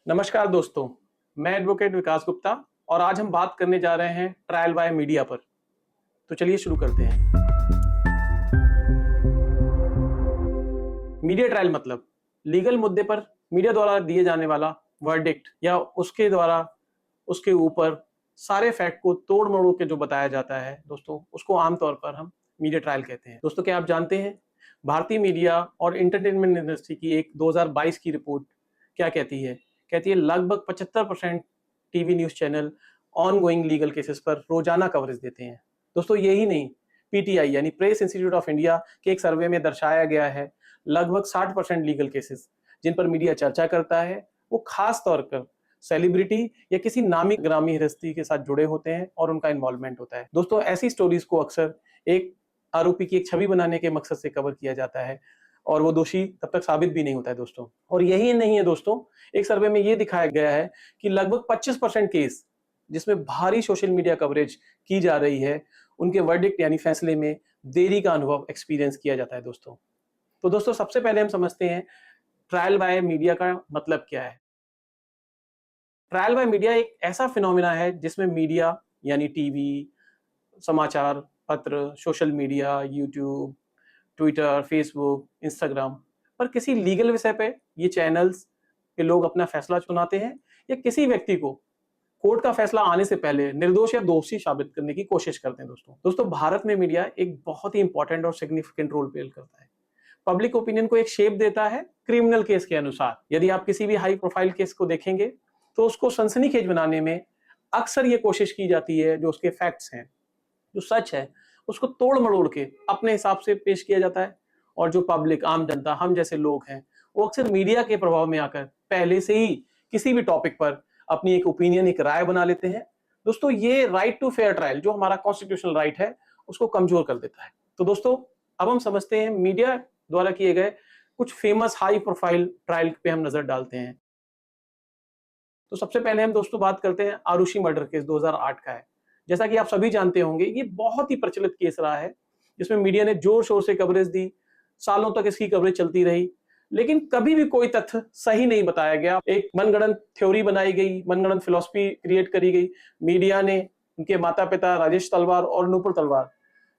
नमस्कार दोस्तों, मैं एडवोकेट विकास गुप्ता और आज हम बात करने जा रहे हैं ट्रायल बाय मीडिया पर। तो चलिए शुरू करते हैं। मीडिया ट्रायल मतलब लीगल मुद्दे पर मीडिया द्वारा दिए जाने वाला वर्डिक्ट या उसके द्वारा उसके ऊपर सारे फैक्ट को तोड़ मरोड़ के जो बताया जाता है दोस्तों, उसको आमतौर पर हम मीडिया ट्रायल कहते हैं। दोस्तों, क्या आप जानते हैं भारतीय मीडिया और एंटरटेनमेंट इंडस्ट्री की एक 2022 की रिपोर्ट क्या कहती है? कहती है लगभग 75% TV news channel ongoing legal cases पर रोजाना कवरेज देते हैं। दोस्तों, यही नहीं, पीटीआई यानी प्रेस इंस्टीट्यूट ऑफ इंडिया के एक सर्वे में दर्शाया गया है लगभग 60% लीगल केसेस जिन पर मीडिया चर्चा करता है वो खास तौर पर सेलिब्रिटी या किसी नामी ग्रामी हस्ती के साथ जुड़े होते हैं और उनका इन्वॉल्वमेंट होता है। दोस्तों, ऐसी स्टोरीज को अक्सर एक आरोपी की एक छवि बनाने के मकसद से कवर किया जाता है और वो दोषी तब तक साबित भी नहीं होता है दोस्तों। और यही नहीं है दोस्तों, एक सर्वे में ये दिखाया गया है कि लगभग 25% केस जिसमें भारी सोशल मीडिया कवरेज की जा रही है, उनके वर्डिक्ट यानी फैसले में देरी का अनुभव एक्सपीरियंस किया जाता है दोस्तों। तो दोस्तों, सबसे पहले हम समझते हैं ट्रायल बाय मीडिया का मतलब क्या है। ट्रायल बाय मीडिया एक ऐसा फिनोमिना है जिसमें मीडिया यानी टीवी, समाचार पत्र, social media, YouTube, Twitter, Facebook, Instagram पर किसी लीगल विषय पे ये चैनल्स के लोग अपना फैसला सुनाते हैं या किसी व्यक्ति को कोर्ट का फैसला आने से पहले निर्दोष या दोषी साबित करने की कोशिश करते हैं दोस्तों, भारत में मीडिया एक बहुत ही इंपॉर्टेंट और सिग्निफिकेंट रोल प्ले करता है। पब्लिक ओपिनियन को एक शेप देता है क्रिमिनल केस के अनुसार। यदि आप किसी भी हाई प्रोफाइल केस को देखेंगे तो उसको सनसनीखेज बनाने में अक्सर ये कोशिश की जाती है, जो उसके फैक्ट्स हैं, जो सच है, उसको तोड़ मरोड़ के अपने हिसाब से पेश किया जाता है। और जो पब्लिक, आम जनता, हम जैसे लोग हैं, वो अक्सर मीडिया के प्रभाव में आकर पहले से ही किसी भी टॉपिक पर अपनी एक ओपिनियन, एक राय बना लेते हैं। दोस्तों, ये राइट टू फेयर ट्रायल जो हमारा कॉन्स्टिट्यूशनल राइट है, उसको कमजोर कर देता है। तो दोस्तों, अब हम समझते हैं मीडिया द्वारा किए गए कुछ फेमस हाई प्रोफाइल ट्रायल पे हम नजर डालते हैं। तो सबसे पहले हम दोस्तों बात करते हैं आरुषि मर्डर केस 2008 का है। जैसा कि आप सभी जानते होंगे, ये बहुत ही प्रचलित केस रहा है जिसमें मीडिया ने जोर शोर से कवरेज दी, सालों तक इसकी कवरेज चलती रही, लेकिन कभी भी कोई तथ्य सही नहीं बताया गया। एक मनगढ़ंत थ्योरी बनाई गई, मनगढ़ंत फिलॉसफी क्रिएट करी गई। मीडिया ने उनके माता पिता राजेश तलवार और नूपुर तलवार,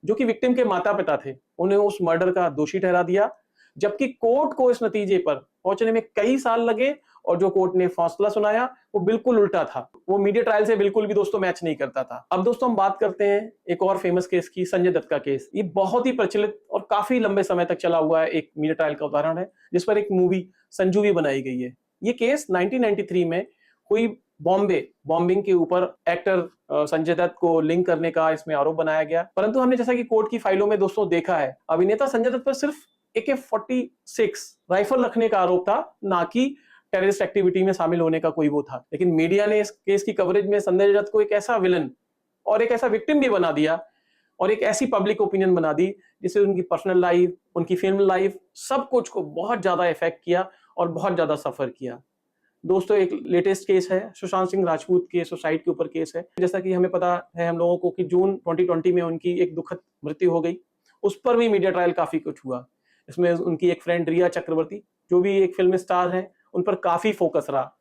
जो कि विक्टिम के माता पिता थे, उन्हें उस मर्डर का दोषी ठहरा दिया, जबकि कोर्ट को इस नतीजे पर पहुंचने में कई साल लगे और जो कोर्ट ने फैसला सुनाया वो बिल्कुल उल्टा था। वो मीडिया ट्रायल से बिल्कुल भी दोस्तों मैच नहीं करता था। अब दोस्तों हम बात करते हैं एक और फेमस केस की, संजय दत्त का केस। ये बहुत ही प्रचलित और काफी लंबे समय तक चला हुआ है एक मीडिया ट्रायल का उदाहरण है, जिस पर एक मूवी संजू भी बनाई गई है। ये केस 1993 में हुई बॉम्बिंग के ऊपर एक्टर संजय दत्त को लिंक करने का इसमें आरोप बनाया गया। परंतु हमने जैसा कि कोर्ट की फाइलों में दोस्तों देखा है, अभिनेता संजय दत्त पर सिर्फ AK-46 राइफल रखने का आरोप था, ना कि टेररिस्ट एक्टिविटी में शामिल होने का कोई वो था। लेकिन मीडिया ने इस केस की कवरेज में संजय दत्त को एक ऐसा विलन और एक ऐसा विक्टिम भी बना दिया और एक ऐसी पब्लिक ओपिनियन बना दी जिससे उनकी पर्सनल लाइफ, उनकी फिल्म लाइफ, सब कुछ को बहुत ज्यादा इफेक्ट किया और बहुत ज्यादा सफर किया। दोस्तों, एक लेटेस्ट केस है सुशांत सिंह राजपूत के सुसाइड के ऊपर केस है। जैसा कि हमें पता है हम लोगों को कि जून 2020 में उनकी एक दुखद मृत्यु हो गई। उस पर भी मीडिया ट्रायल काफी कुछ हुआ। इसमें उनकी एक फ्रेंड रिया चक्रवर्ती, जो भी एक फिल्म स्टार है, उन पर काफी फोकस रहा।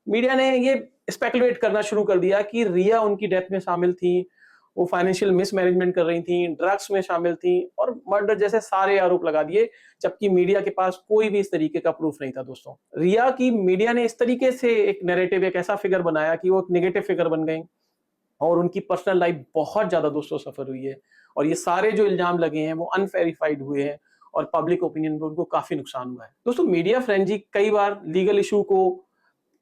मीडिया ने ये स्पेकुलेट करना शुरू कर दिया कि रिया उनकी डेथ में शामिल थी, वो फाइनेंशियल मिसमैनेजमेंट कर रही थी, ड्रग्स में शामिल थी और मर्डर जैसे सारे आरोप लगा दिए, जबकि मीडिया के पास कोई भी इस तरीके का प्रूफ नहीं था दोस्तों। रिया की मीडिया ने इस तरीके से एक नैरेटिव, एक ऐसा फिगर बनाया कि वो एक नेगेटिव फिगर बन गई और उनकी पर्सनल लाइफ बहुत ज्यादा दोस्तों सफर हुई है। और ये सारे जो इल्जाम लगे हैं वो अनवेरिफाइड हुए हैं और पब्लिक ओपिनियन में उनको काफी नुकसान हुआ है। दोस्तों, मीडिया फ्रेंजी कई बार लीगल इशू को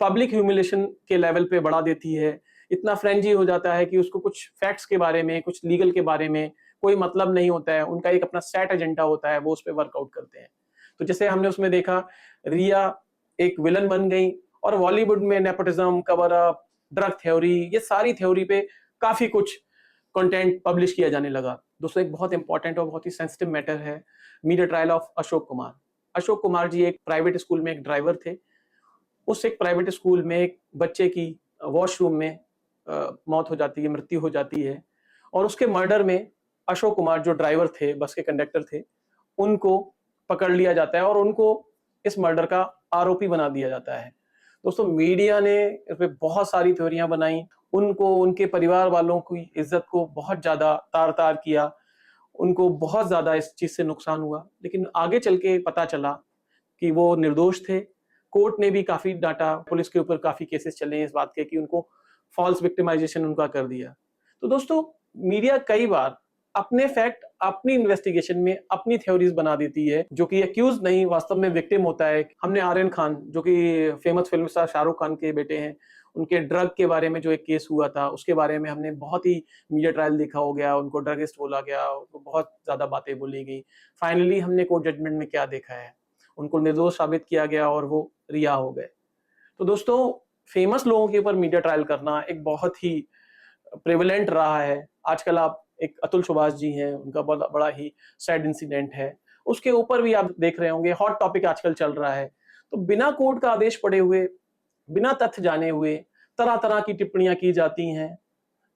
पब्लिक ह्यूमिलेशन के लेवल पे बढ़ा देती है। इतना फ्रेंजी हो जाता है कि उसको कुछ फैक्ट्स के बारे में, कुछ लीगल के बारे में कोई मतलब नहीं होता है। उनका एक अपना सेट एजेंडा होता है, वो उस पर वर्कआउट करते हैं। तो जैसे हमने उसमें देखा, रिया एक विलन बन गई और बॉलीवुड में nepotism, cover up, drug theory, ये सारी थ्योरी पे काफी कुछ कंटेंट पब्लिश किया जाने लगा। दोस्तों, एक बहुत इंपॉर्टेंट और बहुत ही सेंसिटिव मैटर है media trial of Ashok Kumar. Ashok Kumar ji एक प्राइवेट स्कूल में एक ड्राइवर थे। उस एक प्राइवेट स्कूल में एक बच्चे की वॉशरूम में मौत हो जाती है, मृत्यु हो जाती है और उसके मर्डर में अशोक कुमार जो ड्राइवर थे, बस के कंडक्टर थे, उनको पकड़ लिया जाता है और उनको इस मर्डर का आरोपी बना दिया जाता है। दोस्तों मीडिया ने इस पे बहुत सारी थ्योरियां बनाई, उनको उनके परिवार वालों की इज्जत को बहुत ज्यादा तार तार किया, उनको बहुत ज्यादा इस चीज से नुकसान हुआ, लेकिन आगे चल के पता चला कि वो निर्दोष थे। कोर्ट ने भी काफी डांटा, पुलिस के ऊपर काफी केसेस चले हैं इस बात के कि उनको फॉल्स विक्टिमाइजेशन उनका कर दिया। तो दोस्तों मीडिया कई बार अपने फैक्ट अपनी इन्वेस्टिगेशन में अपनी थ्योरीज बना देती है, जो कि एक्यूज नहीं वास्तव में विक्टिम होता है। हमने आर्यन खान, जो कि famous film star Shahrukh Khan के बेटे हैं, उनके ड्रग के बारे में जो एक केस हुआ था उसके बारे में हमने बहुत ही मीडिया ट्रायल देखा हो गया, उनको ड्रगिस्ट बोला गया, उनको बहुत ज्यादा बातें बोली गई। फाइनली हमने कोर्ट जजमेंट में क्या देखा है, उनको निर्दोष साबित किया गया और वो रिहा हो गए। तो दोस्तों फेमस लोगों के ऊपर मीडिया ट्रायल करना एक बहुत ही प्रेवलेंट रहा है। आजकल आप एक अतुल सुभाष जी हैं, उनका बड़ा ही सैड इंसिडेंट है, उसके ऊपर भी आप देख रहे होंगे, हॉट टॉपिक आजकल चल रहा है। तो बिना कोर्ट का आदेश पढ़े हुए, बिना तथ्य जाने हुए तरह तरह की टिप्पणियां की जाती हैं,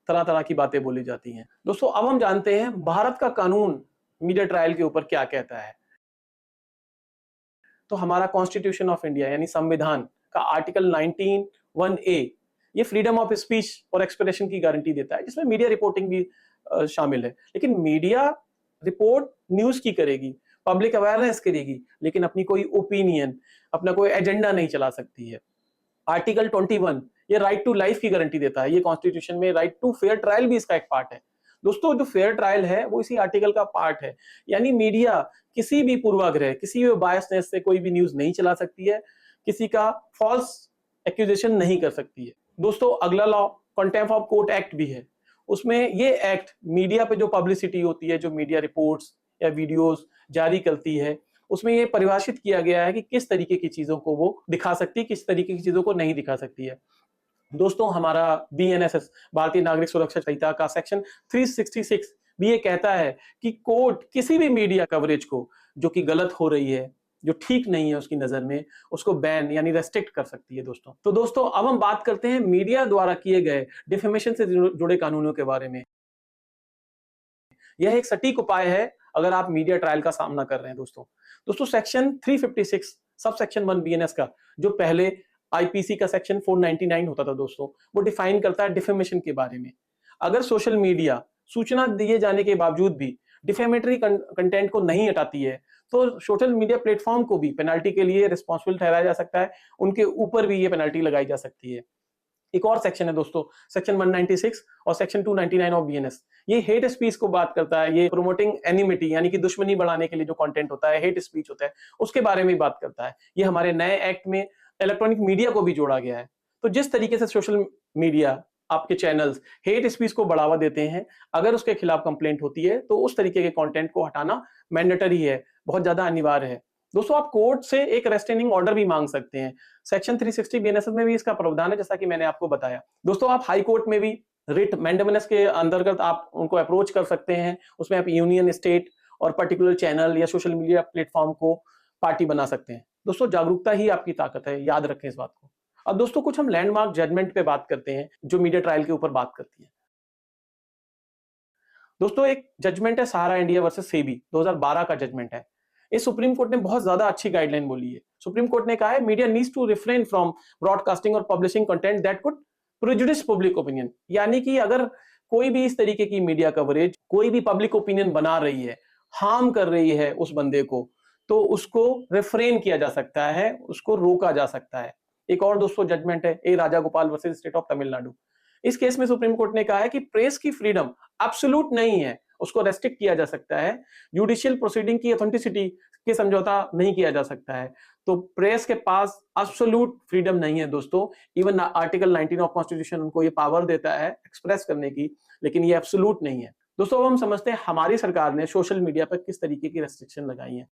तरह तरह की बातें बोली जाती हैं। दोस्तों अब हम जानते हैं भारत का कानून मीडिया ट्रायल के ऊपर क्या कहता है। तो हमारा कॉन्स्टिट्यूशन ऑफ इंडिया यानी संविधान का आर्टिकल 19(1)(a ये फ्रीडम ऑफ स्पीच और एक्सप्रेशन की गारंटी देता है, जिसमें मीडिया रिपोर्टिंग भी शामिल है। लेकिन मीडिया रिपोर्ट न्यूज की करेगी, पब्लिक अवेयरनेस करेगी, लेकिन अपनी कोई ओपिनियन, अपना कोई एजेंडा नहीं चला सकती है। आर्टिकल 21 ये राइट टू लाइफ की गारंटी देता है। ये कॉन्स्टिट्यूशन में राइट टू फेयर ट्रायल भी इसका एक पार्ट है। दोस्तों जो फेयर ट्रायल है वो इसी आर्टिकल का पार्ट है, यानी मीडिया किसी भी पूर्वाग्रह, किसी भी बायसनेस से कोई भी न्यूज नहीं चला सकती है, किसी का फॉल्स एक्यूजेशन नहीं कर सकती है। दोस्तों अगला law contempt of court act भी है। उसमें ये एक्ट मीडिया पे जो पब्लिसिटी होती है, जो मीडिया रिपोर्ट्स या वीडियोस जारी करती है, उसमें ये परिभाषित किया गया है कि किस तरीके की चीजों को वो दिखा सकती है, किस तरीके की चीजों को नहीं दिखा सकती है। दोस्तों हमारा BNSS भारतीय नागरिक सुरक्षा संहिता का सेक्शन 366 भी ये कहता है कि कोर्ट किसी भी मीडिया कवरेज को जो कि गलत हो रही है, जो ठीक नहीं है उसकी नजर में, उसको बैन यानी रेस्ट्रिक्ट कर सकती है। दोस्तों तो दोस्तों अब हम बात करते हैं मीडिया द्वारा किए गए डिफेमेशन से जुड़े कानूनों के बारे में। यह एक सटीक उपाय है अगर आप मीडिया ट्रायल का सामना कर रहे हैं। दोस्तों सेक्शन 356 सब सेक्शन 1 BNS का, जो पहले IPC का सेक्शन 499 होता था दोस्तों, वो डिफाइन करता है डिफेमेशन के बारे में। अगर सोशल मीडिया सूचना दिए जाने के बावजूद भी डिफेमेटरी कंटेंट को नहीं हटाती है, तो सोशल मीडिया प्लेटफॉर्म को भी पेनल्टी के लिए रिस्पॉन्सिबल ठहराया जा सकता है, उनके ऊपर भी ये पेनल्टी लगाई जा सकती है। एक और सेक्शन है दोस्तों, सेक्शन 196 और सेक्शन 299 ऑफ BNS। ये हेट स्पीच को बात करता है, ये प्रोमोटिंग एनिमिटी यानी कि दुश्मनी बढ़ाने के लिए जो कंटेंट होता है, हेट स्पीच होता है, उसके बारे में बात करता है। ये हमारे नए एक्ट में इलेक्ट्रॉनिक मीडिया को भी जोड़ा गया है। तो जिस तरीके से सोशल मीडिया, आपके चैनल्स हेट स्पीच को बढ़ावा देते हैं, अगर उसके खिलाफ कंप्लेंट होती है तो उस तरीके के कंटेंट को हटाना मैंडेटरी है, बहुत ज्यादा अनिवार्य है। दोस्तों आप कोर्ट से एक रेस्ट्रेनिंग ऑर्डर भी मांग सकते हैं। सेक्शन 360 BNS में भी इसका प्रावधान है, जैसा कि मैंने आपको बताया। दोस्तों आप हाई कोर्ट में भी रिट मैंडेमनस के अंतर्गत आप उनको अप्रोच कर सकते हैं। उसमें आप यूनियन, स्टेट और पर्टिकुलर चैनल या सोशल मीडिया प्लेटफॉर्म को पार्टी बना सकते हैं। दोस्तों जागरूकता ही आपकी ताकत है, याद रखें इस बात को। अब दोस्तों कुछ हम लैंडमार्क जजमेंट पे बात करते हैं जो मीडिया ट्रायल के ऊपर बात करती है। दोस्तों एक जजमेंट है सहारा इंडिया वर्सेस सेबी, 2012 का जजमेंट है। इस सुप्रीम कोर्ट ने बहुत ज्यादा अच्छी गाइडलाइन बोली है। सुप्रीम कोर्ट ने कहा है media needs to refrain from broadcasting और publishing content that could prejudice public opinion, यानी कि अगर कोई भी इस तरीके की मीडिया कवरेज कोई भी पब्लिक ओपिनियन बना रही है, हार्म कर रही है उस बंदे को, तो उसको रिफ्रेन किया जा सकता है, उसको रोका जा सकता है। एक और दोस्तों जजमेंट है ए Rajagopal versus state of Tamil Nadu. इस केस में सुप्रीम कोर्ट ने कहा है कि प्रेस की फ्रीडम एब्सोल्यूट नहीं है, उसको रेस्ट्रिक्ट किया जा सकता है। जुडिशियल प्रोसीडिंग की ऑथेंटिसिटी के समझौता नहीं किया जा सकता है। तो प्रेस के पास एब्सोल्यूट फ्रीडम नहीं है दोस्तों। इवन आर्टिकल 19 ऑफ कॉन्स्टिट्यूशन उनको ये पावर देता है एक्सप्रेस करने की, लेकिन ये एब्सोल्यूट नहीं है। दोस्तों अब हम समझते हैं हमारी सरकार ने सोशल मीडिया पर किस तरीके की रेस्ट्रिक्शन लगाई है।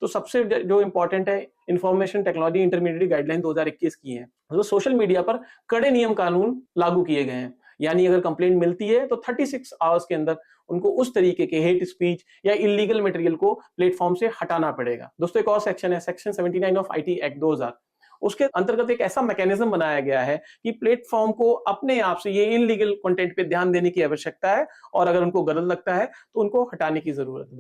तो सबसे जो इंपॉर्टेंट है, इंफॉर्मेशन टेक्नोलॉजी इंटरमीडिएट गाइडलाइन 2021 की है। तो सोशल मीडिया पर कड़े नियम कानून लागू किए गए हैं, यानी अगर कंप्लेंट मिलती है तो 36 आवर्स के अंदर उनको उस तरीके के हेट स्पीच या इलीगल मटेरियल को प्लेटफॉर्म से हटाना पड़ेगा। दोस्तों एक और सेक्शन है, सेक्शन 79 ऑफ IT एक्ट 2000। उसके अंतर्गत एक ऐसा मैकेनिज्म बनाया गया है कि प्लेटफॉर्म को अपने आप से ये इनलीगल कंटेंट पे ध्यान देने की आवश्यकता है, और अगर उनको गलत लगता है तो उनको हटाने की जरूरत है।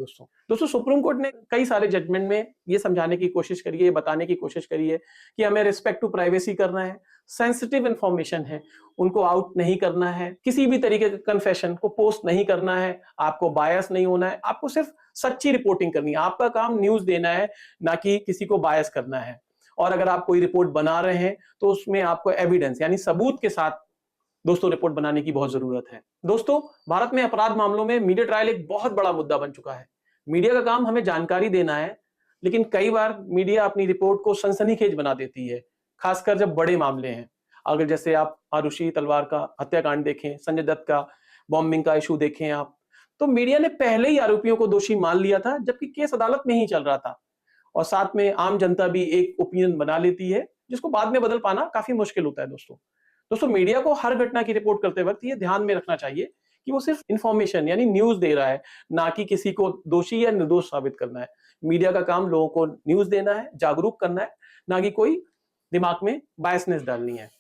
दोस्तों सुप्रीम कोर्ट ने कई सारे जजमेंट में ये समझाने की कोशिश करी है, बताने की कोशिश करी है कि हमें रिस्पेक्ट टू प्राइवेसी करना है, सेंसिटिव इंफॉर्मेशन है उनको आउट नहीं करना है, किसी भी तरीके के कन्फेशन को पोस्ट नहीं करना है, आपको बायस नहीं होना है, आपको सिर्फ सच्ची रिपोर्टिंग करनी है। आपका काम न्यूज देना है, ना कि किसी को बायस करना है। और अगर आप कोई रिपोर्ट बना रहे हैं तो उसमें आपको एविडेंस यानी सबूत के साथ दोस्तों रिपोर्ट बनाने की बहुत जरूरत है। दोस्तों भारत में अपराध मामलों में मीडिया ट्रायल एक बहुत बड़ा मुद्दा बन चुका है। मीडिया का काम हमें जानकारी देना है, लेकिन कई बार मीडिया अपनी रिपोर्ट को सनसनीखेज बना देती है, खासकर जब बड़े मामले हैं। अगर जैसे आप आरुषि तलवार का हत्याकांड देखें, संजय दत्त का बॉम्बिंग का इशू देखें आप, तो मीडिया ने पहले ही आरोपियों को दोषी मान लिया था, जबकि केस अदालत में ही चल रहा था, और साथ में आम जनता भी एक ओपिनियन बना लेती है जिसको बाद में बदल पाना काफी मुश्किल होता है। दोस्तों मीडिया को हर घटना की रिपोर्ट करते वक्त ये ध्यान में रखना चाहिए कि वो सिर्फ इंफॉर्मेशन यानी न्यूज दे रहा है, ना कि किसी को दोषी या निर्दोष साबित करना है। मीडिया का काम लोगों को न्यूज देना है, जागरूक करना है, ना कि कोई दिमाग में बायसनेस डालनी है।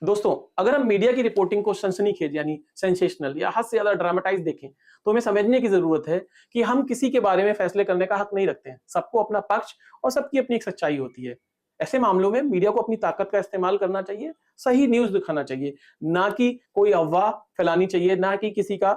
दोस्तों अगर हम मीडिया की रिपोर्टिंग को सनसनीखेज यानी सेंसेशनल या हद से ज्यादा ड्रामेटाइज देखें, तो हमें समझने की जरूरत है कि हम किसी के बारे में फैसले करने का हक नहीं रखते हैं। सबको अपना पक्ष और सबकी अपनी एक सच्चाई होती है। ऐसे मामलों में मीडिया को अपनी ताकत का इस्तेमाल करना चाहिए, सही न्यूज दिखाना चाहिए, ना कि कोई अफवाह फैलानी चाहिए, ना कि किसी का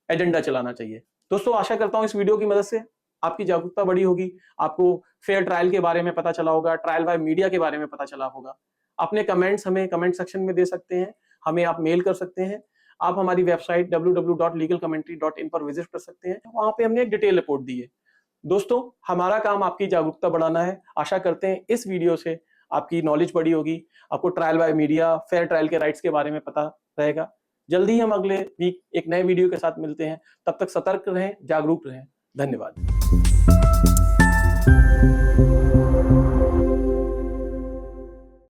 एजेंडा चलाना चाहिए। दोस्तों आशा करता हूं इस वीडियो की मदद से आपकी जागरूकता बढ़ी होगी, आपको फेयर ट्रायल के बारे में पता चला होगा, ट्रायल बाय मीडिया के बारे में पता चला होगा। अपने कमेंट्स हमें कमेंट सेक्शन में दे सकते हैं, हमें आप मेल कर सकते हैं, आप हमारी वेबसाइट www.legalcommentary.in पर विजिट कर सकते हैं, वहां पे हमने एक डिटेल रिपोर्ट दी है। दोस्तों हमारा काम आपकी जागरूकता बढ़ाना है। आशा करते हैं इस वीडियो से आपकी नॉलेज बढ़ी होगी, आपको trial by media, fair trial के राइट्स के बारे में पता रहेगा। जल्दी ही हम अगले वीक एक नए वीडियो के साथ मिलते हैं, तब तक सतर्क रहें, जागरूक रहें। धन्यवाद।